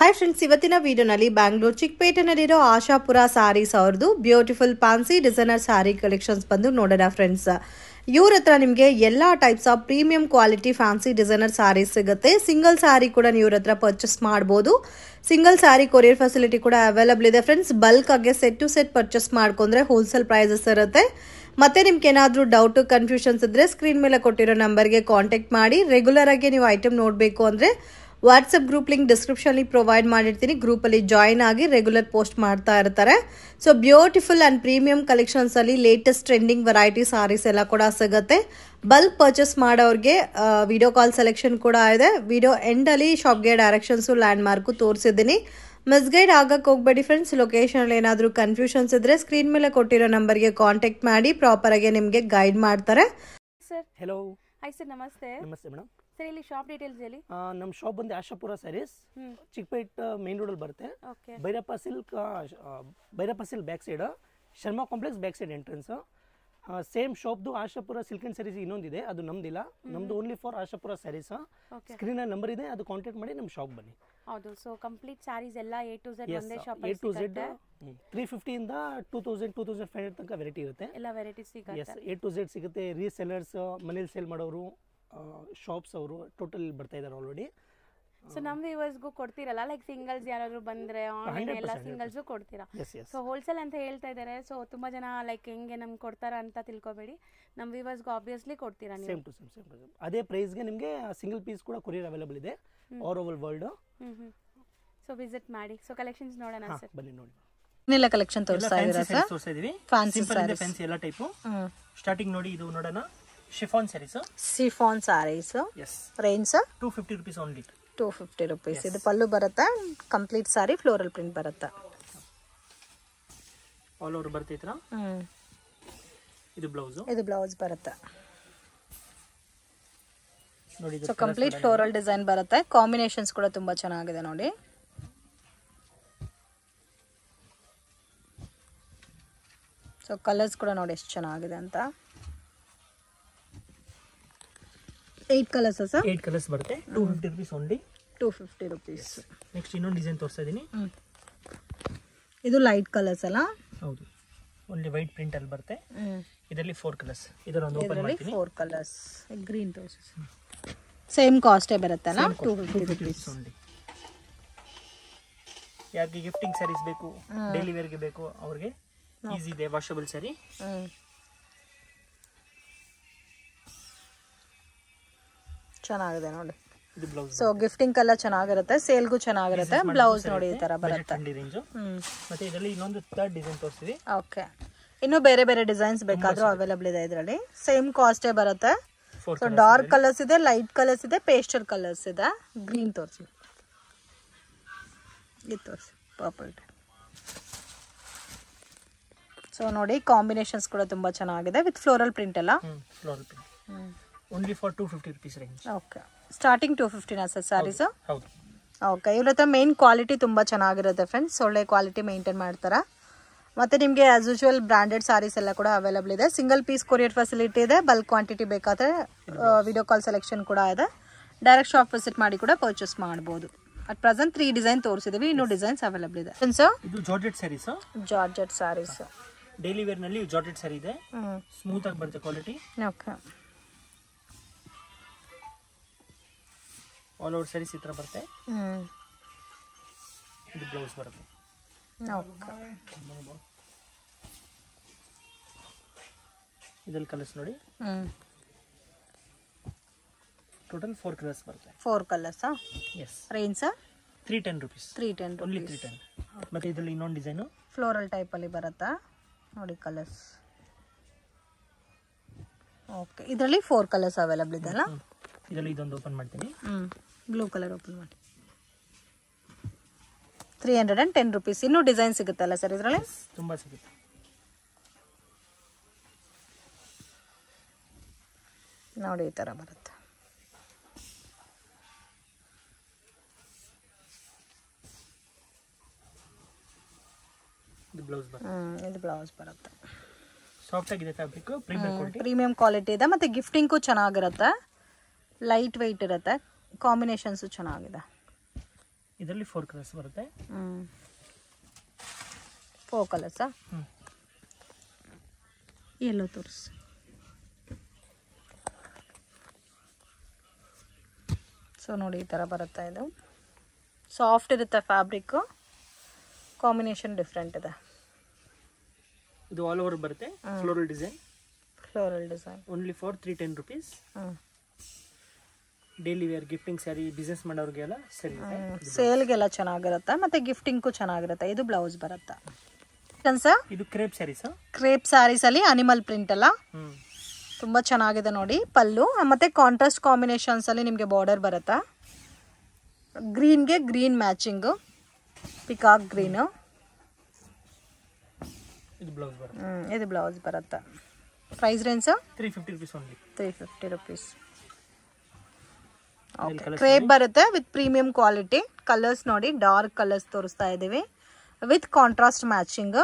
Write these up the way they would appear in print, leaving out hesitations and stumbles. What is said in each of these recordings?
Hi friends, ಇವತ್ತಿನ ವಿಡಿಯೋನಲ್ಲಿ ಬ್ಯಾಂಗ್ಳೂರ್ ಚಿಕ್ಕಪೇಟೆನಲ್ಲಿರೋ ಆಶಾಪುರ ಸ್ಯಾರೀಸ್ ಅವ್ರದ್ದು beautiful fancy designer saree collections ಬಂದು ನೋಡೋಣ ಫ್ರೆಂಡ್ಸ್. ಇವ್ರ ಹತ್ರ ನಿಮಗೆ ಎಲ್ಲ types of premium quality fancy designer sarees ಸಿಗುತ್ತೆ. ಸಿಂಗಲ್ ಸ್ಯಾರಿ ಕೂಡ ನೀವು ಇವ್ರ ಹತ್ರ ಪರ್ಚೇಸ್ ಮಾಡ್ಬೋದು. ಸಿಂಗಲ್ ಸ್ಯಾರಿ ಕೊರಿಯರ್ ಫೆಸಿಲಿಟಿ ಕೂಡ ಅವೈಲಬಲ್ ಇದೆ ಫ್ರೆಂಡ್ಸ್. ಬಲ್ಕ್ ಆಗಿ ಸೆಟ್ ಟು ಸೆಟ್ ಪರ್ಚೇಸ್ ಮಾಡ್ಕೊಂಡ್ರೆ ಹೋಲ್ಸೇಲ್ ಪ್ರೈಸಸ್ ಇರುತ್ತೆ. ಮತ್ತೆ ನಿಮ್ಗೆ ಏನಾದರೂ ಡೌಟ್ ಕನ್ಫ್ಯೂಷನ್ಸ್ ಇದ್ರೆ ಸ್ಕ್ರೀನ್ ಮೇಲೆ ಕೊಟ್ಟಿರೋ ನಂಬರ್ಗೆ ಕಾಂಟ್ಯಾಕ್ಟ್ ಮಾಡಿ. ರೆಗ್ಯುಲರ್ ಆಗಿ ನೀವು ಐಟಮ್ ನೋಡಬೇಕು ಅಂದರೆ WhatsApp group link description provide ಮಾಡಿರ್ತೀನಿ. ಗ್ರೂಪಲ್ಲಿ ಜಾಯಿನ್ ಆಗಿ ರೆಗ್ಯುಲರ್ ಪೋಸ್ಟ್ ಮಾಡ್ತಾ ಇರ್ತಾರೆ. So beautiful and premium collections ಅಲ್ಲಿ ಲೇಟೆಸ್ಟ್ ಟ್ರೆಂಡಿಂಗ್ ವೆರೈಟಿ ಸಾರೀಸ್ ಎಲ್ಲ ಕೂಡ ಸಿಗುತ್ತೆ. ಬಲ್ಕ್ ಪರ್ಚೇಸ್ ಮಾಡೋರಿಗೆ ವಿಡಿಯೋ ಕಾಲ್ ಸೆಲೆಕ್ಷನ್ ಕೂಡ ಇದೆ. ವಿಡಿಯೋ ಎಂಡಲ್ಲಿ ಶಾಪ್ಗೆ ಡೈರೆಕ್ಷನ್ಸು ಲ್ಯಾಂಡ್ ಮಾರ್ಕು ತೋರಿಸಿದ್ದೀನಿ. ಮಿಸ್ಗೈಡ್ ಆಗಕ್ಕೆ ಹೋಗಬೇಡಿ ಫ್ರೆಂಡ್ಸ್. ಲೊಕೇಶನಲ್ಲಿ ಏನಾದರೂ ಕನ್ಫ್ಯೂಷನ್ಸ್ ಇದ್ರೆ ಸ್ಕ್ರೀನ್ ಮೇಲೆ ಕೊಟ್ಟಿರೋ ನಂಬರ್ಗೆ ಕಾಂಟ್ಯಾಕ್ಟ್ ಮಾಡಿ. ಪ್ರಾಪರ್ ಆಗಿ ನಿಮಗೆ ಗೈಡ್ ಮಾಡ್ತಾರೆ. Sir hello. ಹಾಯ್ ಸರ್, ನಮಸ್ತೆ. ನಮಸ್ತೆ ಮೇಡಮ್. ಸರ್, ಇಲ್ಲಿ ಶಾಪ್ ಡೀಟೇಲ್ಸ್ ಹೇಳಿ. ನಮ್ಮ ಶಾಪ್ ಬಂದು ಆಶಾಪುರ ಸ್ಯಾರೀಸ್, ಚಿಕ್ಕಪೇಟ್ ಮೇನ್ ರೋಡಲ್ಲಿ ಬರುತ್ತೆ. Okay. Bhyrappa silk back side, Sharma complex back side entrance. Same ಶಾಪ್ದು ಆಶಾಪುರ ಸಿಲ್ಕ್ ಅಂಡ್ ಸ್ಯಾರೀಸ್ ಇನ್ನೊಂದಿದೆ, ಅದು ನಮ್ದಿಲ್ಲ. ನಮ್ದು ಓನ್ಲಿ ಫಾರ್ ಆಶಾಪುರ ಸ್ಯಾರೀಸ್. ಸ್ಕ್ರೀನಲ್ಲಿ ನಂಬರ್ ಇದೆ, ಅದು ಕಾಂಟ್ಯಾಕ್ಟ್ ಮಾಡಿ ನಮ್ಮ ಶಾಪ್ ಬನ್ನಿ. ಹೌದು. ಸೊ ಕಂಪ್ಲೀಟ್ ಸ್ಯಾರೀಸ್ ಎಲ್ಲ A to Z ಒಂದೇ ಶಾಪ್ A to Z 350 ಇಂದ 2000 2500 ತನಕ ವೆರೈಟಿ ಇರುತ್ತೆ. ಎಲ್ಲ ವೆರೈಟೀಸ್ ಸಿಗುತ್ತೆ. A to Z ಸಿಗುತ್ತೆ. ರೀಸೆಲ್ಲರ್ಸ್, ಮನೇಲಿ ಸೇಲ್ ಮಾಡೋರು, ಶಾಪ್ಸ್ ಅವರು ಟೋಟಲ್ ಬರ್ತಾ ಇದ್ದಾರೆ ಆಲ್ರೆಡಿ. ಸೊ ನಮ್ಮ ವ್ಯೂವರ್ಸ್ಗೂ ಕೊಡ್ತೀರಲ್ಲ, ಲೈಕ್ ಸಿಂಗಲ್ಸ್ ಯಾರಾದ್ರು ಬಂದ್ರೆ ಆನ್ಲೈನ್ ಎಲ್ಲ ಸಿಂಗಲ್ಸು ಕೊಡ್ತೀರಾ? ಸೊ ಹೋಲ್ಸೇಲ್ ಅಂತ ಹೇಳ್ತಾ ಇದ್ದಾರೆ. ಸೊ ತುಂಬಾ ಜನ ಲೈಕ್ ಹೆಂಗೆ ನಮ್ಗೆ ಕೊಡ್ತಾರ ಅಂತ ತಿಳ್ಕೊಬೇಡಿ. ನಮ್ಮ ವ್ಯೂವರ್ಸ್ಗೂ ಆಬ್ವಿಯಸ್ಲಿ ಕೊಡ್ತೀರಾ ನೀವು? ಸೇಮ್ ಟು ಸೇಮ್ ಅದೇ ಪ್ರೈಸ್ಗೆ ನಿಮಗೆ ಸಿಂಗಲ್ ಪೀಸ್ ಕೂಡ ಕೊರಿಯರ್ ಅವೈಲೇಬಲ್ ಇದೆ all over world. So visit ಮಾಡಿ. ಸೊ ಕಲೆಕ್ಷನ್ಸ್ ನೋಡೋಣ ಸರ್. ಬನ್ನಿ ನೋಡಿ. ಇನ್ನೆಲ್ಲ ಕಲೆಕ್ಷನ್ ತೋರಿಸ್ತಾ ಇದ್ದೀರಾ ಸರ್? ತೋರಿಸ್ತಾ ಇದೀವಿ. ಫ್ಯಾನ್ಸಿ ಫ್ಯಾನ್ಸಿ ಎಲ್ಲ ಟೈಪು. ಸ್ಟಾರ್ಟಿಂಗ್ ನೋಡಿ, ಇದು ನೋಡೋಣ. Chiffon sarees. Chiffon sarees. Yes. Range 250 rupees only. 250 rupees. ಇದು ಪಲ್ಲು ಬರುತ್ತೆ. ಕಂಪ್ಲೀಟ್ ಸಾರಿ ಫ್ಲೋರಲ್ ಪ್ರಿಂಟ್ ಬರುತ್ತೆ. ಆಲ್ ಓವರ್ ಬರುತ್ತೆ ಈ ತರ. ಇದು ಬ್ಲೌಸ್. ಇದು ಬ್ಲೌಸ್ ಬರುತ್ತೆ ನೋಡಿ. ಸೊ ಕಂಪ್ಲೀಟ್ ಫ್ಲೋರಲ್ ಡಿಸೈನ್ ಬರುತ್ತೆ. ಕಾಂಬಿನೇಷನ್ಸ್ ಕೂಡ ತುಂಬಾ ಚೆನ್ನಾಗಿದೆ ನೋಡಿ. ಸೊ ಕಲರ್ಸ್ ಕೂಡ ನೋಡಿ ಎಷ್ಟು ಚೆನ್ನಾಗಿದೆ ಅಂತ. 8 ಕಲರ್ಸ್ ಸರ್? 8 ಕಲರ್ಸ್ ಬರುತ್ತೆ. 250 rupees ಓನ್ಲಿ. 250 rupees. ನೆಕ್ಸ್ಟ್ ಇನ್ನೊಂದು ಡಿಸೈನ್ ತೋರಿಸ್ತಾ ಇದೀನಿ. ಇದು ಲೈಟ್ ಕಲರ್ಸ್ ಅಲ್ಲ? ಹೌದು. ಓನ್ಲಿ ವೈಟ್ ಪ್ರಿಂಟ್ ಅಲ್ಲಿ ಬರುತ್ತೆ. ಇದರಲ್ಲಿ 4 ಕಲರ್ಸ್. ಇದರೊಂದು ಓಪನ್ ಮಾಡ್ತೀನಿ. 4 ಕಲರ್ಸ್. ಗ್ರೀನ್ ತೋರಿಸಿ. ಸೇಮ್ ಕಾಸ್ಟೇ ಬರುತ್ತಲ್ಲ? 250 rupees ಓನ್ಲಿ. ಯಾರಿಗೆ ಗಿಫ್ಟಿಂಗ್ ಸ್ಯಾರೀಸ್ ಬೇಕು, ಡೈಲಿ ವೇರ್ಗೆ ಬೇಕು, ಅವ್ರಿಗೆ ಈಸಿ ಇದೆ. ವಾಷಬಲ್ ಸ್ಯಾರಿ. ಚೆನ್ನಾಗಿದೆ ನೋಡಿ. ಇದು ಬ್ಲೌಸ್. ಸೊ ಗಿಫ್ಟಿಂಗ್ ಎಲ್ಲ ಚೆನ್ನಾಗಿರುತ್ತೆ, ಸೇಲ್ಗೂ ಚೆನ್ನಾಗಿರುತ್ತೆ. ಬ್ಲೌಸ್ ನೋಡಿ ಈ ತರ ಬರುತ್ತೆ. ರೇಂಜ್. ಮತ್ತೆ ಇದರಲ್ಲಿ ಇನ್ನೊಂದು ಥರ್ಡ್ ಡಿಸೈನ್ ತೋರಿಸ್ತೀವಿ. ಓಕೆ. ಇನ್ನು ಬೇರೆ ಬೇರೆ ಡಿಸೈನ್ಸ್ ಬೇಕಾದ್ರೂ ಅವೈಲಬಲ್ ಇದೆ ಇದರಲ್ಲಿ. ಸೇಮ್ ಕಾಸ್ಟೇ ಬರುತ್ತೆ. ಸೊ ಡಾರ್ಕ್ ಕಲರ್ಸ್ ಇದೆ, ಲೈಟ್ ಕಲರ್ಸ್ ಇದೆ, ಪೇಸ್ಟಲ್ ಕಲರ್ಸ್ ಇದೆ. ಗ್ರೀನ್ ತೋರಿಸಿ. ಇದು ತೋರಿಸಿ ಪರ್ಪಲ್. ಸೊ ನೋಡಿ, ಕಾಂಬಿನೇಷನ್ಸ್ ಕೂಡ ತುಂಬಾ ಚೆನ್ನಾಗಿದೆ ವಿತ್ ಫ್ಲೋರಲ್ ಪ್ರಿಂಟ್ ಎಲ್ಲ. Floral print. Only for 250 rupees range. Okay. Starting 250 ನಾ ಸರ್ ಸ್ಯಾರೀಸ್? ಹೌದು. ಓಕೆ. ಇವ್ರ ಹತ್ರ ಮೇನ್ ಕ್ವಾಲಿಟಿ ತುಂಬ ಚೆನ್ನಾಗಿರುತ್ತೆ ಫ್ರೆಂಡ್ಸ್. ಒಳ್ಳೆ ಕ್ವಾಲಿಟಿ ಮೇಂಟೈನ್ ಮಾಡ್ತಾರೆ. ಮತ್ತು ನಿಮಗೆ ಆಸ್ ಯೂಶುವಲ್ ಬ್ರ್ಯಾಂಡೆಡ್ ಸ್ಯಾರೀಸ್ ಎಲ್ಲ ಕೂಡ ಅವೈಲಬಲ್ ಇದೆ. ಸಿಂಗಲ್ ಪೀಸ್ ಕೊರಿಯರ್ ಫೆಸಿಲಿಟಿ ಇದೆ. ಬಲ್ಕ್ ಕ್ವಾಂಟಿಟಿ ಬೇಕಾದರೆ ವಿಡಿಯೋ ಕಾಲ್ ಸೆಲೆಕ್ಷನ್ ಕೂಡ ಇದೆ. ಡೈರೆಕ್ಟ್ ಶಾಪ್ ವಿಸಿಟ್ ಮಾಡಿ ಕೂಡ ಪರ್ಚೇಸ್ ಮಾಡ್ಬೋದು. ಅಟ್ ಪ್ರೆಸೆಂಟ್ 3 ಡಿಸೈನ್ ತೋರಿಸಿದೀವಿ. ಇನ್ನೂ ಡಿಸೈನ್ಸ್ ಅವೈಲಬಲ್ ಇದೆ. ಇದು georgette saris. Georgette saris. Daily wear ನಲ್ಲಿ ಜಾರ್ಜೆಟ್ ಸ್ಯಾರಿ ಇದೆ. ಸ್ಮೂತ್ ಆಗಿ ಬರುತ್ತೆ quality. Okay. All over saris ಈ ತರ ಬರುತ್ತೆ. ಇದು ಬ್ಲೌಸ್ ಬರುತ್ತೆ. ಓಕೆ. ಇದರಲ್ಲಿ ಕಲರ್ಸ್ ನೋಡಿ. ಟೋಟಲ್ 4 ಕಲರ್ಸ್ ಬರುತ್ತೆ. 4 colours. Yes. Range 310 rupees. 310 only 310. ಮತ್ತೆ ಇದರಲ್ಲಿ ಇನ್ನೊಂದು ಡಿಸೈನ್ ಫ್ಲೋರಲ್ ಟೈಪ್ ಅಲ್ಲಿ ಬರುತ್ತಾ ನೋಡಿ ಕಲರ್ಸ್. ಓಕೆ. ಇದರಲ್ಲಿ 4 ಕಲರ್ಸ್ ಅವೈಲಬಲ್ ಇದೆ ಅಲ್ಲ? ಇದರಲ್ಲಿ ಇದೊಂದು ಓಪನ್ ಮಾಡ್ತೀನಿ. ಬ್ಲೂ ಕಲರ್ ಓಪನ್ ಮಾಡಿ. 310 rupees. ಇನ್ನೂ ಡಿಸೈನ್ ಸಿಗುತ್ತಲ್ಲ ಸರ್ ಇದರಲ್ಲಿ? ತುಂಬಾ ಸಿಗುತ್ತೆ. ನೋಡಿ ಈ ತರ ಬರುತ್ತೆ. ಇದು ಬ್ಲೌಸ್ ಬರುತ್ತೆ. ಇದು ಬ್ಲೌಸ್ ಬರುತ್ತೆ. ಸಾಫ್ಟ್ ಆಗಿದೆ ಫ್ಯಾಬ್ರಿಕ್. ಪ್ರೀಮಿಯಂ ಕ್ವಾಲಿಟಿ ಇದೆ. ಮತ್ತೆ ಗಿಫ್ಟಿಂಗು ಚೆನ್ನಾಗಿರುತ್ತೆ. ಲೈಟ್ ವೆಯ್ಟ್ ಇರುತ್ತೆ. ಕಾಂಬಿನೇಷನ್ಸು ಚೆನ್ನಾಗಿದೆ. ಇದರಲ್ಲಿ 4 ಕಲರ್ಸ್ ಬರುತ್ತೆ. 4 ಕಲರ್ಸಾ? ಎಲ್ಲೋ ತೋರಿಸಿ. ಸೊ ನೋಡಿ ಈ ಥರ ಬರುತ್ತೆ. ಇದು ಸಾಫ್ಟ್ ಇರುತ್ತೆ ಫ್ಯಾಬ್ರಿಕ್ಕು, ಕಾಂಬಿನೇಷನ್ ಡಿಫ್ರೆಂಟ್ ಇದೆ. ಇದು ಆಲ್ ಓವರ್ ಬರುತ್ತೆ, floral design. Only for 310 rupees. Daily wear gifting sari, business ಮಾಡೋರಿಗೆಲ್ಲ ಸರಿ, ಸೇಲ್ಗೆಲ್ಲ ಚೆನ್ನಾಗಿರುತ್ತೆ ಮತ್ತು ಗಿಫ್ಟಿಂಗ್ಗೂ ಚೆನ್ನಾಗಿರುತ್ತೆ. ಇದು ಬ್ಲೌಸ್ ಬರುತ್ತೆ. ಇದು ಕ್ರೇಪ್ ಸ್ಯಾರೀಸ್. ಕ್ರೇಪ್ ಸ್ಯಾರೀಸಲ್ಲಿ ಅನಿಮಲ್ ಪ್ರಿಂಟ್ ಅಲ್ಲ, ತುಂಬ ಚೆನ್ನಾಗಿದೆ ನೋಡಿ. ಪಲ್ಲು ಮತ್ತು ಕಾಂಟ್ರಾಸ್ಟ್ ಕಾಂಬಿನೇಷನ್ಸಲ್ಲಿ ನಿಮಗೆ ಬಾರ್ಡರ್ ಬರುತ್ತೆ. ಗ್ರೀನ್ಗೆ ಗ್ರೀನ್ ಮ್ಯಾಚಿಂಗು, ಪಿಕಾಕ್ ಗ್ರೀನು. ಇದು ಬ್ಲೌಸ್ ಬರುತ್ತೆ. Price range 350 rupees only. 350 rupees. Okay, crepe ಬರುತ್ತೆ ವಿತ್ ಪ್ರೀಮಿಯಂ ಕ್ವಾಲಿಟಿ. ಕಲರ್ಸ್ ನೋಡಿ, ಡಾರ್ಕ್ ಕಲರ್ಸ್ ತೋರಿಸ್ತಾ ಇದ್ದೀವಿ with contrast matching.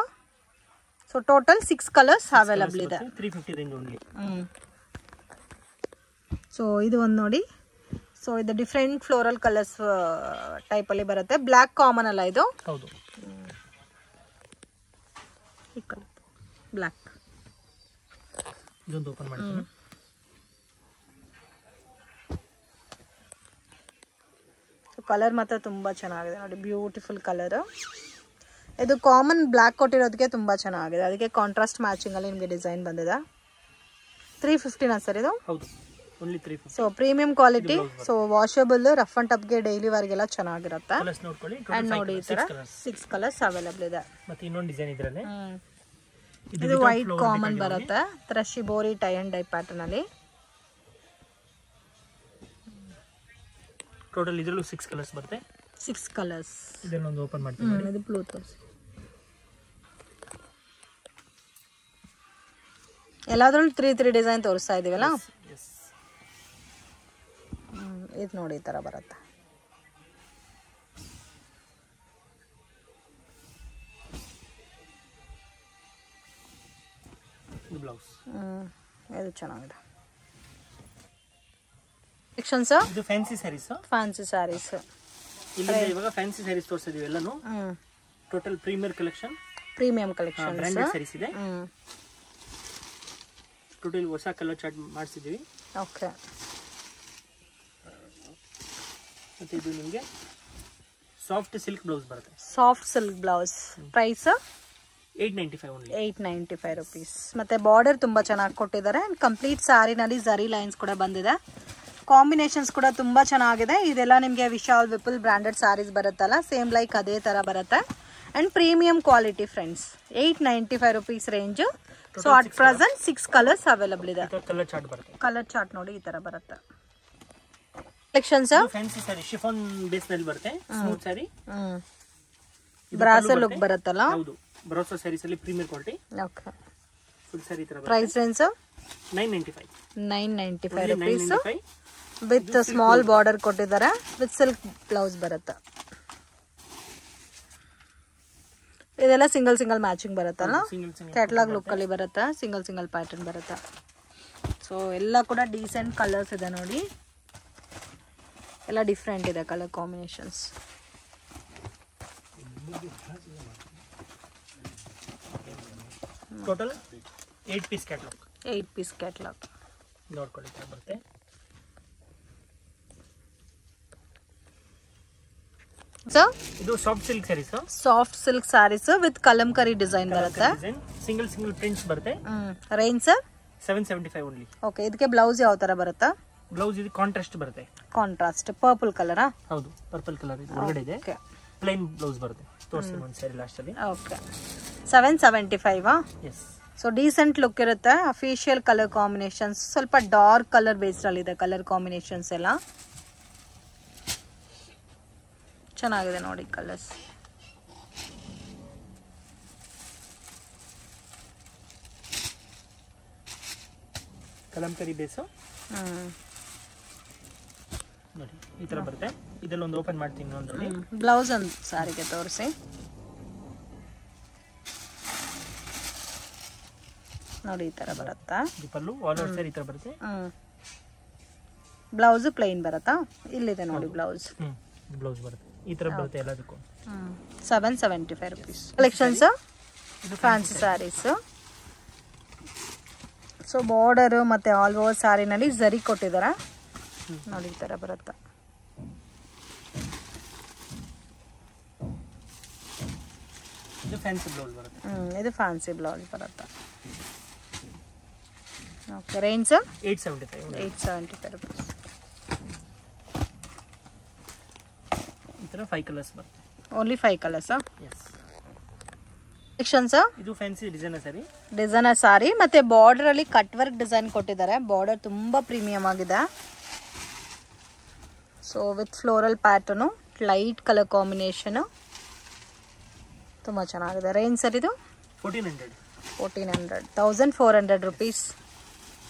So total 6 colours available ಇದೆ. 350 ರೇಂಜ್ ಓನ್ಲಿ. ಸೊ ಇದು ಒಂದು ನೋಡಿ. ಸೊ ಇದು ಡಿಫ್ರೆಂಟ್ ಫ್ಲೋರಲ್ ಕಲರ್ಸ್ ಟೈಪಲ್ಲಿ ಬರುತ್ತೆ. ಬ್ಲ್ಯಾಕ್ ಕಾಮನ್ ಅಲ್ಲ ಇದು? ಹೌದು, ಈ ಕಲರ್ ಬ್ಲ್ಯಾಕ್. ಇದೊಂದು ಓಪನ್ ಮಾಡ್ತೀನಿ. ಕಲರ್ ಮಾತ್ರ ತುಂಬ ಚೆನ್ನಾಗಿದೆ ನೋಡಿ, ಬ್ಯೂಟಿಫುಲ್ ಕಲರ್. ಇದು ಕಾಮನ್ ಬ್ಲ್ಯಾಕ್ ಕೊಟ್ಟಿರೋದಕ್ಕೆ ತುಂಬ ಚೆನ್ನಾಗಿದೆ, ಅದಕ್ಕೆ ಕಾಂಟ್ರಾಸ್ಟ್ ಮ್ಯಾಚಿಂಗಲ್ಲಿ ನಿಮಗೆ ಡಿಸೈನ್ ಬಂದಿದೆ. 350ನಾ ಸರ್ ಇದು? ಹೌದು, only 350. So premium quality, so washable, rough and ಟಪ್ಗೆ ಡೈಲಿ ವರ್ಗೆಲ್ಲ ಚೆನ್ನಾಗಿರುತ್ತೆ. ಆ್ಯಂಡ್ ನೋಡಿ ಈ ಥರ 6 ಕಲರ್ಸ್ ಅವೈಲಬಲ್ ಇದೆ. ಮತ್ತೆ ಇನ್ನೊಂದು ಡಿಸೈನ್ ಇದರಲ್ಲಿ, ಇದು ವೈಟ್ ಕಾಮನ್ ಬರುತ್ತೆ, ಥರ shibori tie and dye pattern ಅಲ್ಲಿ. ಟೋಟಲ್ ಇದರಲ್ಲೂ 6 ಕಲರ್ಸ್ ಬರುತ್ತೆ. 6 ಕಲರ್ಸ್. ಇದನ್ನೊಂದು ಓಪನ್ ಮಾಡ್ತೀನಿ. ಇದು ಬ್ಲೂ ತೋರಿಸಿ. ಎಲ್ಲಾದ್ರಲ್ಲೂ 3 ಡಿಸೈನ್ ತೋರಿಸ್ತಾ ಇದೀವಲ್ಲ. ಇದು ನೋಡಿ ಈ ಥರ ಬರುತ್ತೆ. ಬ್ಲೌಸ್ ಇದು ಚೆನ್ನಾಗಿದೆ. ಇದು ಫ್ಯಾನ್ಸಿ ಸ್ಯಾರೀಸ್. ಫ್ಯಾನ್ಸಿ ಸ್ಯಾರೀಸ್ ಇಲ್ಲಿ ಇವಾಗ ಫ್ಯಾನ್ಸಿ ಸ್ಯಾರೀಸ್ ತೋರಿಸಿದೀವಿ ಎಲ್ಲಾನು. Total premier collection, premium collection branded sarees ಇದೆ. ಟೋಟಲ್ ಹೊಸ ಕಲರ್ ಚಾರ್ಟ್ ಮಾಡಿಸಿದೀವಿ. ಓಕೆ. ಮತ್ತೆ ಇದು ನಿಮಗೆ ಸಾಫ್ಟ್ ಸಿಲ್ಕ್ ಬ್ಲೌಸ್ ಬರುತ್ತೆ. Soft silk blouse. Price 895 only. 895 rupees. ಮತ್ತೆ ಬಾರ್ಡರ್ ತುಂಬಾ ಚೆನ್ನಾಗಿ ಕೊಟ್ಟಿದ್ದಾರೆ. ಕಂಪ್ಲೀಟ್ ಸ್ಯಾರಿನಲ್ಲಿ ಜರಿ ಲೈನ್ಸ್ ಕೂಡ ಬಂದಿದೆ. ಕಾಂಬಿನೇಷನ್ಸ್ ಕೂಡ ತುಂಬಾ ಚೆನ್ನಾಗಿದೆ. ಇದೆಲ್ಲ ನಿಮಗೆ ವಿಶಾಲ್ ವಿಪುಲ್ ಬ್ರಾಂಡೆಡ್ ಸ್ಯಾರೀಸ್ ಬರುತ್ತಲ್ಲ, ಸೇಮ್ ಲೈಕ್ ಅದೇ ತರ ಬರುತ್ತೆ. And premium quality friends. 895 rupees range. So at present 6 colours available ಇದೆ. ಕಲರ್ ಚಾರ್ಟ್ ಬರುತ್ತೆ. ಕಲರ್ ಚಾರ್ಟ್ ನೋಡಿ ಈ ತರ ಬರುತ್ತೆ. Collections fancy sari chiffon base ಮೇಲೆ ಬರುತ್ತೆ. ಸ್ಮೂತ್ ಸ್ಯಾರಿ. ಬ್ರಾಸೋ ಲುಕ್ ಬರುತ್ತಲ್ಲ. ಹೌದು, ಬ್ರಾಸೋ ಸ್ಯಾರೀಸ್ ಅಲ್ಲಿ premier quality. Okay. Full sari ತರ. Price range 995. 995 rupees with small border ಕೊಟ್ಟಿದ್ದಾರೆ. ವಿತ್ ಸಿಲ್ಕ್ ಬ್ಲೌಸ್ ಬರುತ್ತೆ. ಇದೆಲ್ಲ ಸಿಂಗಲ್ ಮ್ಯಾಚಿಂಗ್ ಬರುತ್ತಲ್ಲ, ಕ್ಯಾಟಲಾಗ್ ಲುಕ್ ಅಲ್ಲಿ ಬರುತ್ತೆ. ಸಿಂಗಲ್ ಪ್ಯಾಟರ್ನ್ ಬರುತ್ತೆ. ಸೊ ಎಲ್ಲ ಕೂಡ ಡೀಸೆಂಟ್ ಕಲರ್ಸ್ ಇದೆ ನೋಡಿ, ಎಲ್ಲ ಡಿಫ್ರೆಂಟ್ ಇದೆ colour combinations. Total 8 piece catalogue. 8 piece catalogue ನೋಡ್ಕೊಳ್ಳಿ ಬರುತ್ತೆ. ಇದು soft silk saris. Soft silk saris with kalamkari design ಬರುತ್ತೆ. ಸಿಂಗಲ್ ಪ್ರಿಂಟ್ಸ್ ಬರುತ್ತೆ. Range sir 775 only. ಓಕೆ. ಇದಕ್ಕೆ ಬ್ಲೌಸ್ ಯಾವ ತರ ಬರುತ್ತಾ? ಬ್ಲೌಸ್ ಇದು ಕಾಂಟ್ರಾಸ್ಟ್ ಬರುತ್ತೆ. Contrast purple colour. ಹೌದು, ಪರ್ಪಲ್ ಕಲರ್ ಇದು ಹೊರಗಡೆ ಇದೆ. ಪ್ಲೇನ್ ಬ್ಲೌಸ್ ಬರುತ್ತೆ. ತೋರಿಸ್ತೀನಿ ಒಂದು ಸ್ಯಾರಿ ಲಾಸ್ಟ್ ಅಲ್ಲಿ. Okay. 775. Yes. So decent look ಇರುತ್ತೆ. ಅಫಿಷಿಯಲ್ ಕಲರ್ ಕಾಂಬಿನೇಷನ್ಸ್, ಸ್ವಲ್ಪ ಡಾರ್ಕ್ ಕಲರ್ ಬೇಸ್ಡ್ ಅಲ್ಲಿ ಇದೆ ಕಲರ್ ಕಾಂಬಿನೇಷನ್ಸ್ ಎಲ್ಲ. ಚೆನ್ನಾಗಿದೆ ನೋಡಿ ಕಲರ್ಸ್. ಕಲಂಕರಿ ಬೇಸು ನೋಡಿ ಈ ತರ ಬರುತ್ತೆ. ಇದೆಲ್ಲ ಒಂದು ಓಪನ್ ಮಾಡ್ತೀನಿ ಒಂದ್ರಲ್ಲಿ. ಬ್ಲೌಸ್ ಒಂದು ಸಾರಿಗೆ ತೋರಿಸಿ ನೋಡಿ, ಈ ತರ ಬರುತ್ತಾ? ಪಲ್ಲು ಆಲ್ ಓವರ್ ಸ್ಯಾರಿ ಈ ತರ ಬರುತ್ತೆ. ಬ್ಲೌಸ್ ಪ್ಲೇನ್ ಬರುತ್ತಾ? ಇಲ್ಲಿದೆ ನೋಡಿ ಬ್ಲೌಸ್. ಬ್ಲೌಸ್ ಬರುತ್ತೆ. ಈ ತರ ಬರುತ್ತೆ ಎಲ್ಲದಕ್ಕೂ. 775 rupees. Collections fancy sarees. So border ಮತ್ತೆ ಆಲ್ ಓವರ್ ಸ್ಯಾರಿನಲ್ಲಿ ಜರಿ ಕೊಟ್ಟಿದ್ದಾರೆ ನೋಡಿ, ಈ ತರ ಬರುತ್ತೆ. ಇದು ಫ್ಯಾನ್ಸಿ ಬ್ಲೌಸ್ ಬರುತ್ತೆ. ಇದು ಫ್ಯಾನ್ಸಿ ಬ್ಲೌಸ್ ಬರುತ್ತೆ. Okay, range 875 rupees. ಈ ತರ 5 ಕಲರ್ಸ್ ಬರುತ್ತೆ. Only 5 colours. ಎಸ್. ಸೆಕ್ಷನ್ಸ್ ಇದು ಫ್ಯಾನ್ಸಿ ಡಿಸೈನರ್ ಸಾರಿ ಮತ್ತೆ ಬಾರ್ಡರ್ ಅಲ್ಲಿ ಕಟ್ ವರ್ಕ್ ಡಿಸೈನ್ ಕೊಟ್ಟಿದ್ದಾರೆ. ಬಾರ್ಡರ್ ತುಂಬಾ ಪ್ರೀಮಿಯಂ ಆಗಿದೆ. So with floral pattern, light colour combination, ತುಂಬಾ ಚೆನ್ನಾಗಿದೆ. ರೇಂಜ್ ಸರ್ ಇದು 1400 rupees.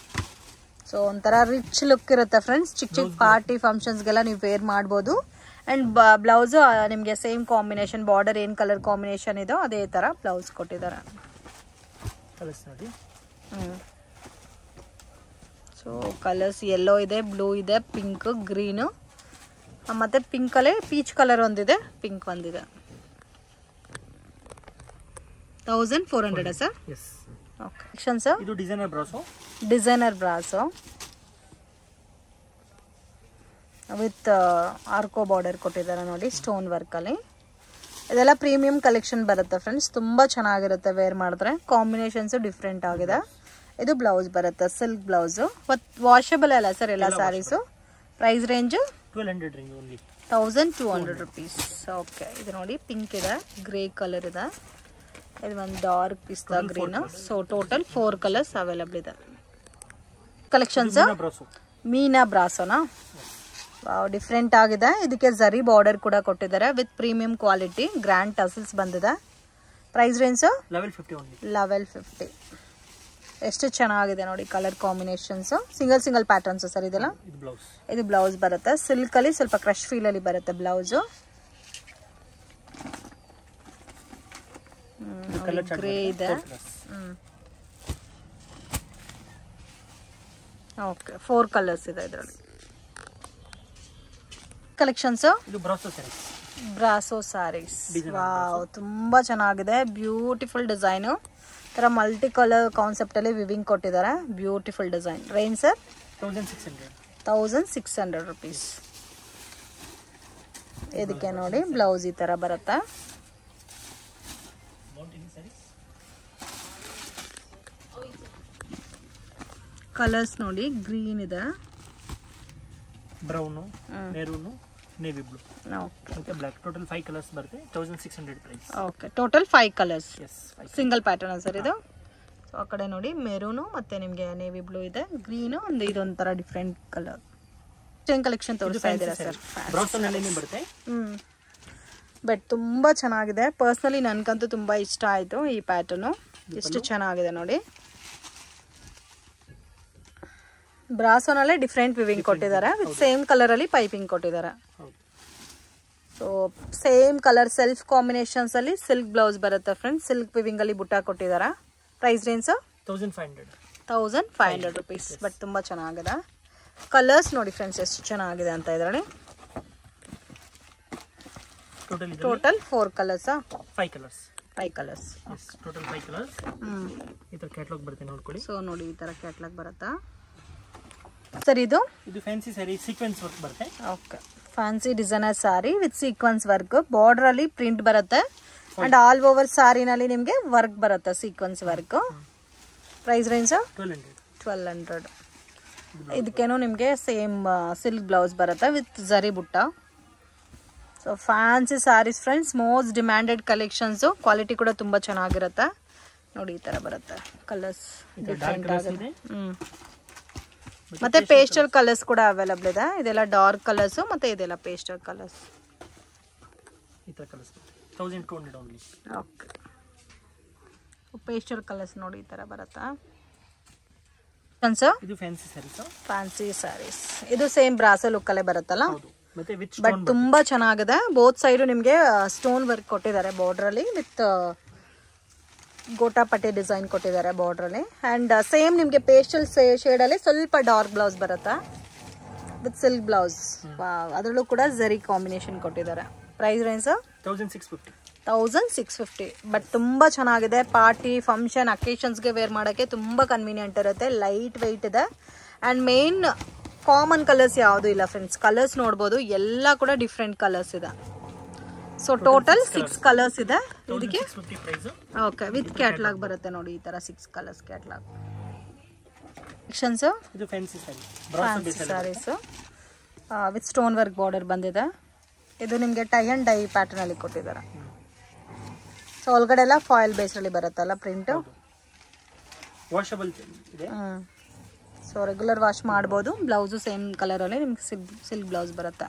ಸೊ ಒಂಥರ ರಿಚ್ ಲುಕ್ ಇರುತ್ತೆ ಫ್ರೆಂಡ್ಸ್. ಚಿಕ್ಕ ಚಿಕ್ಕ ಪಾರ್ಟಿ ಫಂಕ್ಷನ್ಸ್ಗೆಲ್ಲ ನೀವು ವೇರ್ ಮಾಡ್ಬೋದು. ಅಂಡ್ ಬ್ಲೌಸ್ ನಿಮಗೆ ಸೇಮ್ ಕಾಂಬಿನೇಷನ್, ಬಾರ್ಡರ್ ಏನ್ ಕಲರ್ ಕಾಂಬಿನೇಷನ್ ಇದೋ ಅದೇ ತರ ಬ್ಲೌಸ್ ಕೊಟ್ಟಿದ್ದಾರೆ. ಸೊ ಕಲರ್ಸ್ ಯೆಲ್ಲೋ ಇದೆ, ಬ್ಲೂ ಇದೆ, ಪಿಂಕ್, ಗ್ರೀನ್, ಮತ್ತೆ ಪಿಂಕ್ ಅಲ್ಲೇ ಪೀಚ್ ಕಲರ್ ಒಂದಿದೆ, ಪಿಂಕ್ ಒಂದಿದೆ. 1400 ಸರ್. ಓಕೆ. ಸರ್ ಇದು ಡಿಸೈನರ್ ಬ್ರಾಸೋ ವಿತ್ ಆರ್ಕೋ ಬಾರ್ಡರ್ ಕೊಟ್ಟಿದ್ದಾರೆ ನೋಡಿ, ಸ್ಟೋನ್ ವರ್ಕ್ ಅಲ್ಲಿ. ಇದೆಲ್ಲ ಪ್ರೀಮಿಯಂ ಕಲೆಕ್ಷನ್ ಬರುತ್ತೆ ಫ್ರೆಂಡ್ಸ್. ತುಂಬಾ ಚೆನ್ನಾಗಿರುತ್ತೆ ವೇರ್ ಮಾಡಿದ್ರೆ. ಕಾಂಬಿನೇಷನ್ಸ್ ಡಿಫ್ರೆಂಟ್ ಆಗಿದೆ. ಇದು ಬ್ಲೌಸ್ ಬರುತ್ತೆ, ಸಿಲ್ಕ್ ಬ್ಲೌಸ್. ವಾಷಬಲ್ ಅಲ್ಲ ಸರ್ ಎಲ್ಲ sarees. Price range 1200 rupees. Okay. ಇದು ನೋಡಿ ಪಿಂಕ್ ಇದೆ, ಗ್ರೇ ಕಲರ್ ಇದೆ, ಇದು ಒಂದು dark pista green. So total 4 colours available ಇದೆ. ಕಲೆಕ್ಷನ್ಸ್ ಮೀನಾ ಬ್ರಾಸೋನಾ, ಡಿಫ್ರೆಂಟ್ ಆಗಿದೆ. ಇದಕ್ಕೆ ಜರಿ ಬಾರ್ಡರ್ ಕೂಡ ಕೊಟ್ಟಿದ್ದಾರೆ with premium quality. Grand tassels ಬಂದಿದೆ. Price range 1150. ಎಷ್ಟು ಚೆನ್ನಾಗಿದೆ ನೋಡಿ colour combinations. Single patterns sir ಇದೆಲ್ಲ. ಇದು ಬ್ಲೌಸ್ ಬರುತ್ತೆ. ಸಿಲ್ಕ್ ಅಲ್ಲಿ ಸ್ವಲ್ಪ ಕ್ರಶ್ ಫೀಲ್ ಅಲ್ಲಿ ಬರುತ್ತೆ ಬ್ಲೌಸ್. ಗ್ರೇ ಇದೆ. ಓಕೆ, 4 ಕಲರ್ಸ್ ಇದೆ ಇದರಲ್ಲಿ. Collections brasso sarees. ವಾವ್, ತುಂಬಾ ಚೆನ್ನಾಗಿದೆ. Beautiful design. ತರ ಮಲ್ಟಿ ಕಲರ್ ಕಾನ್ಸೆಪ್ಟ್ ಅಲ್ಲಿ ವಿವಿಂಗ್ ಕೊಟ್ಟಿದ್ದಾರೆ. Beautiful design. Range sir 1600 rupees. ಇದಕ್ಕೆ ನೋಡಿ ಬ್ಲೌಸ್ ಈ ತರ ಬರುತ್ತೆ. ಕಲರ್ಸ್ ನೋಡಿ, ಗ್ರೀನ್ ಇದೆ, ಬ್ರೌನ್, ಮೆರೂನ್, ನೇವಿ ಬ್ಲೂ ಮತ್ತೆ ಬ್ಲಾಕ್. ಟೋಟಲ್ 5 ಕಲರ್ಸ್ ಬರುತ್ತೆ. 1600 price. Okay, total 5 colours. Single pattern sir ಇದು. ಸೊ ಆ ಕಡೆ ನೋಡಿ ಮೆರೂನು ಮತ್ತೆ ನಿಮಗೆ ನೇವಿ ಬ್ಲೂ ಇದೆ, ಗ್ರೀನ್, ಒಂದು ಇದೊಂಥರ ಡಿಫ್ರೆಂಟ್ ಕಲರ್. ಚೇಂಜ್ ಕಲೆಕ್ಷನ್ ತೋರಿಸ್ತಾ ಇದ್ದೀರಾ ಸರ್? ಬರುತ್ತೆ. ಬಟ್ ತುಂಬಾ ಚೆನ್ನಾಗಿದೆ. ಪರ್ಸನಲಿ ನನ್ಗಂತೂ ತುಂಬಾ ಇಷ್ಟ ಆಯ್ತು ಈ ಪ್ಯಾಟರ್ನು. ಎಷ್ಟು ಚೆನ್ನಾಗಿದೆ ನೋಡಿ. ಬ್ರಾಸೋನಲ್ಲೇ ಡಿಫ್ರೆಂಟ್ ವಿವಿಂಗ್ ಕೊಟ್ಟಿದ್ದಾರೆ ವಿತ್ ಸೇಮ್ ಕಲರ್ ಅಲ್ಲಿ ಪೈಪಿಂಗ್ ಕೊಟ್ಟಿದ್ದಾರೆ. So same colour self combinations ಅಲ್ಲಿ ಸಿಲ್ಕ್ ಬ್ಲೌಸ್ ಬರುತ್ತೆ ಫ್ರೆಂಡ್ಸ್. ಸಿಲ್ಕ್ ವಿವಿಂಗ್ ಅಲ್ಲಿ ಬುಟ್ಟ ಕೊಟ್ಟಿದ್ದಾರೆ. Price range 1500 rupees. ಬಟ್ ತುಂಬಾ ಚೆನ್ನಾಗಿದೆ. ಕಲರ್ಸ್ ನೋಡಿ ಫ್ರೆಂಡ್ಸ್ ಎಷ್ಟು ಚೆನ್ನಾಗಿದೆ ಅಂತ ಇದರಲ್ಲಿ. Total 4 colours. 5 colours. Total 5 colours. ಈ ತರ ಕ್ಯಾಟಲಾಗ್ ಬರುತ್ತೆ ನೋಡ್ಕೊಳ್ಳಿ. ಸೊ ನೋಡಿ ಈ ತರ ಕ್ಯಾಟಲಾಗ್ ಬರುತ್ತಾ ಸರ್? ಇದು ಫ್ಯಾನ್ಸಿ ಸ್ಯಾರಿ ಸೀಕ್ವೆನ್ಸ್ ವರ್ಕ್ ಬರುತ್ತೆ. Okay, fancy designer sorry with sequence work. Border ಅಲ್ಲಿ ಪ್ರಿಂಟ್ ಬರುತ್ತೆ ಅಂಡ್ ಆಲ್ ಓವರ್ ಸಾರಿನಲ್ಲಿ ನಿಮಗೆ ವರ್ಕ್ ಬರುತ್ತೆ, ಸೀಕ್ವೆನ್ಸ್ ವರ್ಕ್. Price range 1200. ಇದಕ್ಕೇನು ನಿಮಗೆ ಸೇಮ್ ಸಿಲ್ಕ್ ಬ್ಲೌಸ್ ಬರುತ್ತೆ with zari butta. So fancy sarees friends, most demanded collections. Quality ಕೂಡ ತುಂಬಾ ಚೆನ್ನಾಗಿರುತ್ತೆ ನೋಡಿ. ಈ ತರ ಬರುತ್ತೆ. ಕಲರ್ಸ್ ಡಿಫ್ರೆಂಟ್ ಆಗುತ್ತೆ. ಮತ್ತೆ ಪೇಸ್ಟಲ್ ಕಲರ್ಸ್ ಕೂಡ ಅವೈಲಬಲ್ ಇದೆ. ಇದೆಲ್ಲ ಡಾರ್ಕ್ ಕಲರ್ಸ್ ಮತ್ತೆ ಇದೆಲ್ಲ ಪೇಸ್ಟಲ್ ಕಲರ್ಸ್. ಈ ತರ colours 1200 only. Okay, pastel colours ನೋಡಿ ಈ ತರ ಬರುತ್ತಾ. ಇದು ಫ್ಯಾನ್ಸಿ ಸ್ಯಾರೀಸ್. ಫ್ಯಾನ್ಸಿ ಸ್ಯಾರೀಸ್ ಇದು ಸೇಮ್ ಬ್ರಾಸೋ ಲುಕ್ ಅಲ್ಲೇ ಬರುತ್ತಲ್ಲ. ಮತ್ತೆ ವಿತ್ ಬಟ್ ತುಂಬಾ ಚೆನ್ನಾಗಿದೆ. ಬೋತ್ ಸೈಡ್ ನಿಮಗೆ ಸ್ಟೋನ್ ವರ್ಕ್ ಕೊಟ್ಟಿದ್ದಾರೆ ಬಾರ್ಡರ್ ಅಲ್ಲಿ ವಿತ್ ಗೋಟಾಪಟ್ಟಿ ಡಿಸೈನ್ ಕೊಟ್ಟಿದ್ದಾರೆ ಬಾರ್ಡರ್ ಅಲ್ಲಿ. ಅಂಡ್ ಸೇಮ್ ನಿಮಗೆ ಪೇಸ್ಟಲ್ ಶೇಡ್ ಅಲ್ಲಿ ಸ್ವಲ್ಪ ಡಾರ್ಕ್ ಬ್ಲೌಸ್ ಬರುತ್ತಾ ವಿತ್ ಸಿಲ್ಕ್ ಬ್ಲೌಸ್. ಅದರಲ್ಲೂ ಕೂಡ ಜರಿ ಕಾಂಬಿನೇಷನ್ ಕೊಟ್ಟಿದ್ದಾರೆ. Price range 1650. 1650. ಬಟ್ ತುಂಬ ಚೆನ್ನಾಗಿದೆ. ಪಾರ್ಟಿ ಫಂಕ್ಷನ್ ಅಕೇಶನ್ಸ್ಗೆ ವೇರ್ ಮಾಡೋಕ್ಕೆ ತುಂಬ ಕನ್ವೀನಿಯಂಟ್ ಇರುತ್ತೆ. ಲೈಟ್ ವೆಯ್ಟ್ ಇದೆ. ಆ್ಯಂಡ್ ಮೇನ್ ಕಾಮನ್ ಕಲರ್ಸ್ ಯಾವುದೂ ಇಲ್ಲ ಫ್ರೆಂಡ್ಸ್. ಕಲರ್ಸ್ ನೋಡ್ಬೋದು, ಎಲ್ಲ ಕೂಡ ಡಿಫ್ರೆಂಟ್ ಕಲರ್ಸ್ ಇದೆ. ಸೊ ಟೋಟಲ್ 6 ಕಲರ್ಸ್ ಇದೆ ಇದಕ್ಕೆ. ಓಕೆ, ವಿತ್ ಕ್ಯಾಟ್ಲಾಗ್ ಬರುತ್ತೆ ನೋಡಿ, ಈ ಥರ 6 ಕಲರ್ಸ್ ಕ್ಯಾಟ್ಲಾಗ್. ಇದು fancy sarees with stone work border ಬಂದಿದೆ. ಇದು ನಿಮಗೆ ಟೈ ಆ್ಯಂಡ್ ಡೈ ಪ್ಯಾಟರ್ನಲ್ಲಿ ಕೊಟ್ಟಿದ್ದಾರೆ. ಸೊ ಒಳಗಡೆ ಎಲ್ಲ ಫಾಯಿಲ್ ಬೇಸ್ರಲ್ಲಿ ಬರುತ್ತಲ್ಲ ಪ್ರಿಂಟು. ವಾಷಬಲ್ ಇದೆ. ಸೊ ರೆಗ್ಯುಲರ್ ವಾಶ್ ಮಾಡ್ಬೋದು. ಬ್ಲೌಸು ಸೇಮ್ ಕಲರಲ್ಲಿ ನಿಮ್ಗೆ ಸಿಲ್ಕ್ ಬ್ಲೌಸ್ ಬರುತ್ತೆ.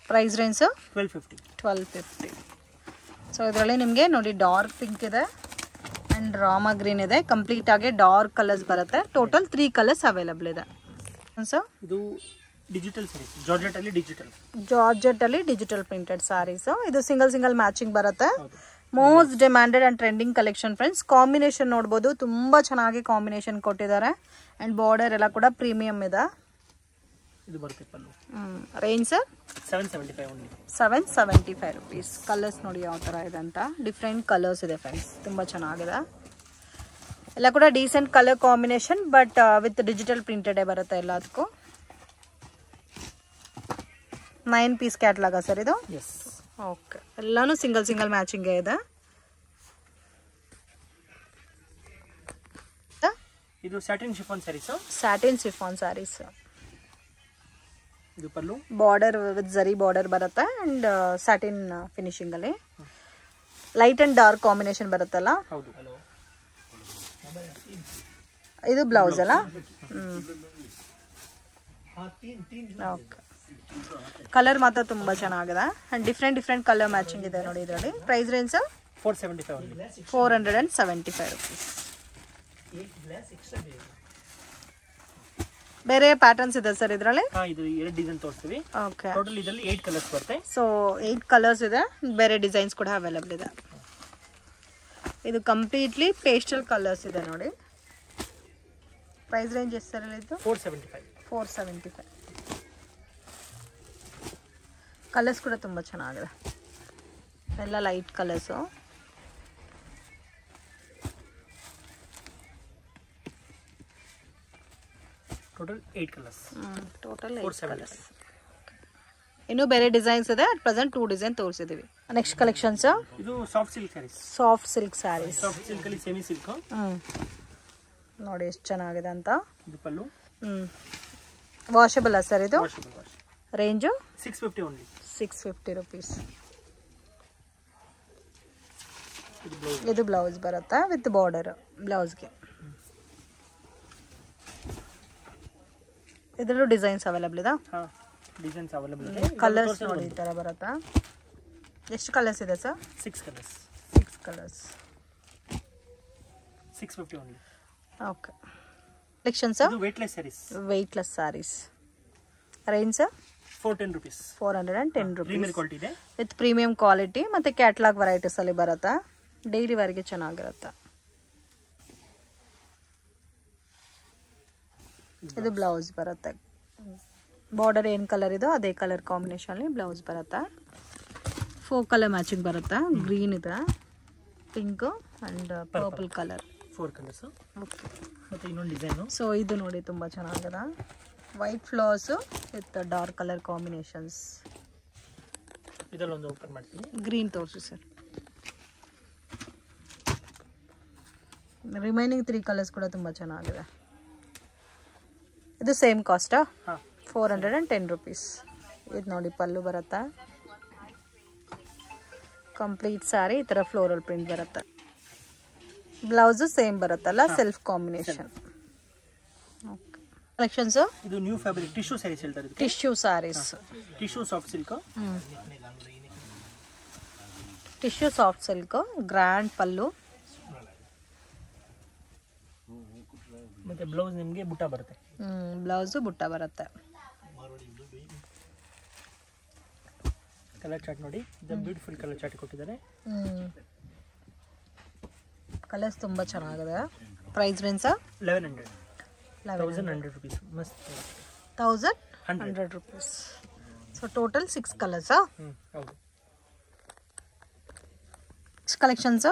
Price range 1250. ಸೊ ಇದರಲ್ಲಿ ನಿಮಗೆ ನೋಡಿ ಡಾರ್ಕ್ ಪಿಂಕ್ ಇದೆ ಆ್ಯಂಡ್ ರಾಮಾ ಗ್ರೀನ್ ಇದೆ. ಕಂಪ್ಲೀಟ್ ಆಗಿ ಡಾರ್ಕ್ ಕಲರ್ಸ್ ಬರುತ್ತೆ. ಟೋಟಲ್ 3 ಕಲರ್ಸ್ ಅವೈಲಬಲ್ ಇದೆ. ಸೊ ಇದು ಡಿಜಿಟಲ್ ಸ್ಯಾರೀಸ್, ಜಾರ್ಜೆಟ್ ಅಲ್ಲಿ ಡಿಜಿಟಲ್ ಪ್ರಿಂಟೆಡ್ ಸ್ಯಾರೀಸ್. ಇದು ಸಿಂಗಲ್ ಮ್ಯಾಚಿಂಗ್ ಬರುತ್ತೆ. Most demanded and trending collection friends. Combination ನೋಡ್ಬೋದು, ತುಂಬಾ ಚೆನ್ನಾಗಿ ಕಾಂಬಿನೇಷನ್ ಕೊಟ್ಟಿದ್ದಾರೆ. ಅಂಡ್ ಬಾರ್ಡರ್ ಎಲ್ಲ ಕೂಡ ಪ್ರೀಮಿಯಂ ಇದೆ. ಇದು ಬರುತ್ತೆ ಪಲ್ಲು. Range 775 rupees. ಕಲರ್ಸ್ ನೋಡಿ ಯಾವ ತರ ಇದೆ ಅಂತ. ಡಿಫ್ರೆಂಟ್ ಕಲರ್ಸ್ ಇದೆ ಫ್ರೆಂಡ್ಸ್, ತುಂಬಾ ಚೆನ್ನಾಗಿದೆ. ಎಲ್ಲ ಕೂಡ decent colour combination, but with digital printed ಬರುತ್ತೆ ಎಲ್ಲದಕ್ಕೂ. 9 ಪೀಸ್ ಕ್ಯಾಟ್ಲಾಗ ಸರ್ ಇದು? ಓಕೆ, ಎಲ್ಲಾನು ಸಿಂಗಲ್ ಮ್ಯಾಚಿಂಗ್ ಇದೆ. ಇದು ಸ್ಯಾಟಿನ್ ಶಿಫಾನ್ ಸ್ಯಾರೀಸ್. ಇದು ಪಲ್ಲು. ಬಾರ್ಡರ್ ವಿತ್ ಜರಿ ಬಾರ್ಡರ್ ಬರುತ್ತೆ ಅಂಡ್ ಸ್ಯಾಟಿನ್ ಫಿನಿಶಿಂಗ್ ಅಲ್ಲಿ. ಲೈಟ್ ಅಂಡ್ ಡಾರ್ಕ್ ಕಾಂಬಿನೇಷನ್ ಬರುತ್ತಲ್ಲ. ಇದು ಬ್ಲೌಸ್ ಅಲ್ಲ. ಓಕೆ, ಕಲರ್ ಮಾತ್ರ ತುಂಬಾ ಚೆನ್ನಾಗಿದೆ ಅಂಡ್ ಡಿಫ್ರೆಂಟ್ ಕಲರ್ ಮ್ಯಾಚಿಂಗ್ ಇದೆ ನೋಡಿ ಇದರಲ್ಲಿ. Price range 475 rupees. ಬೇರೆ ಪ್ಯಾಟರ್ನ್ಸ್ ಇದೆ ಸರ್ ಇದರಲ್ಲಿ? ಇದು 2 ಡಿಸೈನ್ ತೋರಿಸ್ತೀವಿ. ಓಕೆ, ಟೋಟಲ್ ಇದರಲ್ಲಿ 8 ಕಲರ್ಸ್ ಬರುತ್ತೆ. ಸೊ 8 ಕಲರ್ಸ್ ಇದೆ. ಬೇರೆ ಡಿಸೈನ್ಸ್ ಕೂಡ ಅವೈಲಬಲ್ ಇದೆ. ಇದು ಕಂಪ್ಲೀಟ್ಲಿ ಪೇಸ್ಟಲ್ ಕಲರ್ಸ್ ಇದೆ ನೋಡಿ. ಪ್ರೈಸ್ ರೇಂಜ್ ಎಷ್ಟು ಸರ್ ಇದು? 475. ಕಲರ್ಸ್ ಕೂಡ ತುಂಬ ಚೆನ್ನಾಗಿದೆ, ಎಲ್ಲ ಲೈಟ್ ಕಲರ್ಸು. Total 8 colours. ಇನ್ನು ಬೇರೆ ಡಿಸೈನ್ಸ್ ಇದೆ. ಅಟ್ ಪ್ರೆಸೆಂಟ್ 2 ಡಿಸೈನ್ ತೋರಿಸಿದೀವಿ. ನೆಕ್ಸ್ಟ್ ಕಲೆಕ್ಷನ್ಸ್ ಇದು soft silk saris. Soft silk ಅಲ್ಲಿ ಸೆಮಿ ಸಿಲ್ಕ್. ನೋಡಿ ಎಷ್ಟು ಚೆನ್ನಾಗಿದೆ ಅಂತ. ಇದು ಪಲ್ಲು. ವಾಷಬಲ್ ಸರ್ ಇದು? Range 650 only. 650 rupees. ಇದು ಬ್ಲೌಸ್ ಬರುತ್ತೆ ವಿತ್ ಬಾರ್ಡರ್ ಬ್ಲೌಸ್ಗೆ. ಇದರಲ್ಲೂ ಡಿಸೈನ್ಸ್ ಅವೈಲಬಲ್ ಇದೆ. ಕಲರ್ಸ್ ನೋಡಿ ಈ ತರ ಬರುತ್ತಾ. ಎಷ್ಟು ಕಲರ್ಸ್ ಇದೆ sir? 6 colours. 650 only. Okay, collections weightless sarees. Range 410 rupees. 410 rupees. Premium quality ಇದೆ ವಿತ್ ಪ್ರೀಮಿಯಂ ಕ್ವಾಲಿಟಿ ಮತ್ತೆ ಕ್ಯಾಟ್ಲಾಗ್ ವೆರೈಟೀಸ್ ಅಲ್ಲಿ ಬರುತ್ತೆ. ಡೈಲಿ ವೇರ್ಗೆ ಚೆನ್ನಾಗಿರುತ್ತೆ. ಇದು ಬ್ಲೌಸ್ ಬರುತ್ತೆ. ಬಾರ್ಡರ್ ಏನು ಕಲರ್ ಇದೋ ಅದೇ ಕಲರ್ ಕಾಂಬಿನೇಷನ್ ಅಲ್ಲಿ ಬ್ಲೌಸ್ ಬರುತ್ತೆ. 4 ಕಲರ್ ಮ್ಯಾಚಿಂಗ್ ಬರುತ್ತೆ. ಗ್ರೀನ್ ಇದೆ, pink and purple colour. 4 colours. ಮತ್ತೆ ಇನ್ನೊಂದು ಡಿಸೈನ್. ಸೊ ಇದು ನೋಡಿ ತುಂಬಾ ಚೆನ್ನಾಗಿದೆ. White flowers with dark colour combinations. ಇದರಲ್ಲಿ ಒಂದು ಓಪನ್ ಮಾಡ್ತೀನಿ. ಗ್ರೀನ್ ತೋರಿಸಿ ಸರ್. ರಿಮೈನಿಂಗ್ 3 ಕಲರ್ಸ್ ಕೂಡ ತುಂಬಾ ಚೆನ್ನಾಗಿದೆ. ಇದು ಸೇಮ್ ಕಾಸ್ಟಾ? 410 rupees. ಇದು ನೋಡಿ ಪಲ್ಲು ಬರುತ್ತೆ. ಕಂಪ್ಲೀಟ್ ಸ್ಯಾರಿ ಈ ಥರ ಫ್ಲೋರಲ್ ಪ್ರಿಂಟ್ ಬರುತ್ತೆ. ಬ್ಲೌಸು ಸೇಮ್ ಬರುತ್ತಲ್ಲ, ಸೆಲ್ಫ್ ಕಾಂಬಿನೇಷನ್. ಕಲೆಕ್ಷನ್ಸ್ ಇದು ನ್ಯೂ ಫ್ಯಾಬ್ರಿಕ್ ಟಿಶ್ಯೂ ಸ್ಯಾರೀಸ್ ಹೇಳ್ತಾರೆ. Tissue saris. Tissue soft silk. Tissue soft silk. Grand pallu. ಮತ್ತೆ ಬ್ಲೌಸ್ ನಿಮಗೆ ಬುಟ್ಟ ಬರುತ್ತೆ. ಬ್ಲೌಸು ಬುಟ್ಟ ಬರುತ್ತೆ. ಕಲರ್ ಚಾರ್ಟ್ ನೋಡಿ, ಬ್ಯೂಟಿಫುಲ್ ಕಲರ್ ಚಾರ್ಟ್ ಕೊಟ್ಟಿದ್ದಾರೆ. ಕಲರ್ಸ್ ತುಂಬಾ ಚೆನ್ನಾಗಿದೆ. Price range 1100 rupees. ಮಸ್ತ್. 1100 rupees. So total 6 colours. ಹೌದು. ಕಲೆಕ್ಷನ್ಸ್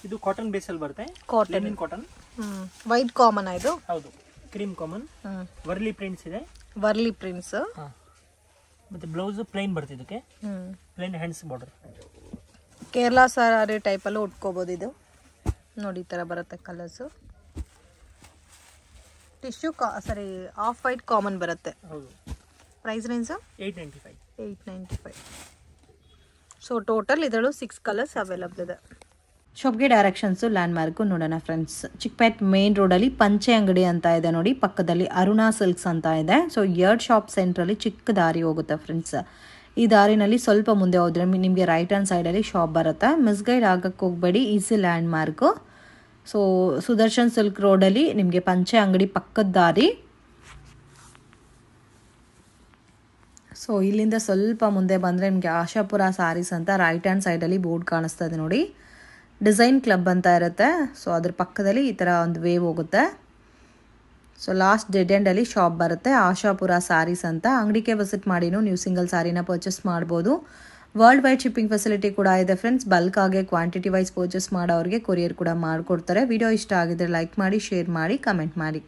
ಇದು ಕಾಟನ್ ಬೇಸಲ್ಲಿ ಬರುತ್ತೆ, ಕಾಟನ್ ಕಾಟನ್. ವೈಟ್ ಕಾಮನ್ ಇದು. ಹೌದು, ಕ್ರೀಮ್ ಕಾಮನ್. ವರ್ಲಿ ಪ್ರಿಂಟ್ಸ್ ಇದೆ, ವರ್ಲಿ ಪ್ರಿಂಟ್ಸ್. ಮತ್ತೆ ಬ್ಲೌಸ್ ಪ್ಲೈನ್ ಬರುತ್ತೆ, ಇದಕ್ಕೆ ಪ್ಲೈನ್ ಹ್ಯಾಂಡ್ಸ್ ಬಾರ್ಡರ್. ಕೇರಳ ಸಾರಿ ಟೈಪಲ್ಲೂ ಉಟ್ಕೋಬೋದು ಇದು. ನೋಡಿ ಈ ಥರ ಬರುತ್ತೆ colours. Tissue sorry of white common ಬರುತ್ತೆ. ಹೌದು. Price range 895. ಸೊ ಟೋಟಲ್ ಇದರಲ್ಲೂ 6 ಕಲರ್ಸ್ ಅವೈಲಬಲ್ ಇದೆ. ಶಾಪ್ಗೆ ಡೈರೆಕ್ಷನ್ಸು ಲ್ಯಾಂಡ್ ಮಾರ್ಕು ನೋಡೋಣ ಫ್ರೆಂಡ್ಸ್. ಚಿಕ್ಕಪೇಟ್ ಮೇನ್ ರೋಡಲ್ಲಿ ಪಂಚೆ ಅಂಗಡಿ ಅಂತ ಇದೆ ನೋಡಿ, ಪಕ್ಕದಲ್ಲಿ ಅರುಣಾ ಸಿಲ್ಕ್ಸ್ ಅಂತ ಇದೆ. ಸೊ 2 ಶಾಪ್ ಸೆಂಟ್ರಲ್ಲಿ ಚಿಕ್ಕ ದಾರಿ ಹೋಗುತ್ತೆ ಫ್ರೆಂಡ್ಸ್. ಈ ದಾರಿನಲ್ಲಿ ಸ್ವಲ್ಪ ಮುಂದೆ ಹೋದ್ರೆ ನಿಮಗೆ ರೈಟ್ ಹ್ಯಾಂಡ್ ಸೈಡಲ್ಲಿ ಶಾಪ್ ಬರುತ್ತೆ. ಮಿಸ್ಗೈಡ್ ಆಗಕ್ಕೆ ಹೋಗಬೇಡಿ, easy land mark. So Sudarshan silk ರೋಡಲ್ಲಿ ನಿಮಗೆ ಪಂಚೆ ಅಂಗಡಿ ಪಕ್ಕದ ದಾರಿ. ಸೊ ಇಲ್ಲಿಂದ ಸ್ವಲ್ಪ ಮುಂದೆ ಬಂದರೆ ನಿಮಗೆ ಆಶಾಪುರ ಸ್ಯಾರೀಸ್ ಅಂತ ರೈಟ್ ಹ್ಯಾಂಡ್ ಸೈಡಲ್ಲಿ ಬೋರ್ಡ್ ಕಾಣಿಸ್ತಾ ಇದೆ ನೋಡಿ. ಡಿಸೈನ್ ಕ್ಲಬ್ ಅಂತ ಇರುತ್ತೆ. ಸೊ ಅದ್ರ ಪಕ್ಕದಲ್ಲಿ ಈ ಥರ ಒಂದು ವೇವ್ ಹೋಗುತ್ತೆ. ಸೊ ಲಾಸ್ಟ್ ಡೆಡ್ ಎಂಡಲ್ಲಿ ಶಾಪ್ ಬರುತ್ತೆ, ಆಶಾಪುರ ಸ್ಯಾರೀಸ್ ಅಂತ. ಅಂಗಡಿಗೆ ವಿಸಿಟ್ ಮಾಡಿನೂ ನೀವು ಸಿಂಗಲ್ ಸ್ಯಾರಿನ ಪರ್ಚೇಸ್ ಮಾಡ್ಬೋದು. ವರ್ಲ್ಡ್ ವೈಡ್ ಶಿಪ್ಪಿಂಗ್ ಫೆಸಿಲಿಟಿ ಕೂಡ ಇದೆ ಫ್ರೆಂಡ್ಸ್. ಬಲ್ಕ್ ಆಗಿ ಕ್ವಾಂಟಿಟಿ ವೈಸ್ ಪರ್ಚೇಸ್ ಮಾಡೋರಿಗೆ ಕೊರಿಯರ್ ಕೂಡ ಮಾಡಿಕೊಡ್ತಾರೆ. ವಿಡಿಯೋ ಇಷ್ಟ ಆಗಿದ್ರೆ ಲೈಕ್ ಮಾಡಿ, ಶೇರ್ ಮಾಡಿ, ಕಮೆಂಟ್ ಮಾಡಿ.